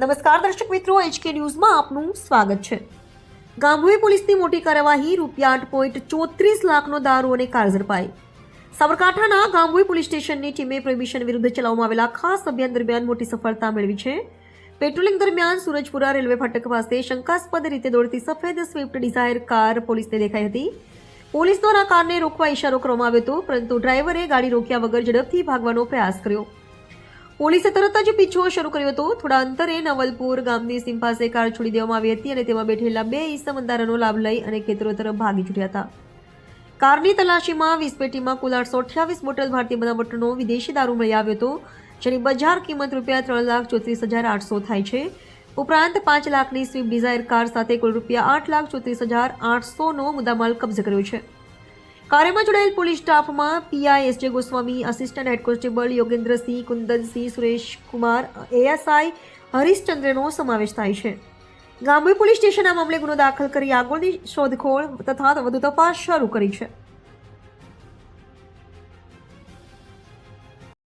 નમસ્કાર દર્શક મિત્રો, HK ન્યૂઝમાં આપનું સ્વાગત છે। ગામભોઈ પોલીસની મોટી કાર્યવાહી, ₹8.34 લાખનો દારૂ અને કાર ઝડપાઈ। સાબરકાંઠાના ગામભોઈ પોલીસ સ્ટેશનની ટીમે પ્રોહિબિશન વિરુદ્ધ ચલાવવામાં આવેલા ખાસ અભિયાન દરમિયાન મોટી સફળતા મેળવી છે। પેટ્રોલિંગ દરમિયાન સુરજપુરા રેલવે ફાટક પાસે શંકાસ્પદ રીતે દોડતી સફેદ સ્વિફ્ટ ડિઝાયર કાર પોલીસને દેખાઈ હતી। પોલીસ દ્વારા કારને રોકવા ઇશારો કરવામાં આવ્યો હતો, પરંતુ ડ્રાઈવરે ગાડી રોક્યા વગર ઝડપથી ભાગવાનો પ્રયાસ કર્યો। પોલીસે તરત જ પીછો શરૂ કર્યો હતો। થોડા અંતરે નવલપુર ગામની સીમ પાસે કાર છોડી દેવામાં આવી હતી અને તેમાં બેઠેલા 2 ઈસમ અંધારાનો લાભ લઈ અને ખેતરો તરફ ભાગી છૂટ્યા હતા। કારની તલાશીમાં 20 પેટીમાં કુલ 828 બોટલ ભારતીય બનાવટનો વિદેશી દારૂ મળી આવ્યો હતો, જેની બજાર કિંમત ₹3,34,800 થાય છે। ઉપરાંત 5 લાખની સ્વિફ્ટ ડિઝાયર કાર સાથે કુલ ₹8,34,800નો મુદ્દામાલ કબજે કર્યો છે। કાર્યમાં જોડાયેલ પોલીસ સ્ટાફમાં PI SJ Goswami, assistant head constable Yogendrasinh, Kundansinh, Suresh Kumar, ASI હરીશચંદ્રનો સમાવેશ થાય છે। ગામભોઈ પોલીસ સ્ટેશન આ મામલે ગુનો દાખલ કરી આગળની શોધખોળ તથા વધુ તપાસ શરૂ કરી છે।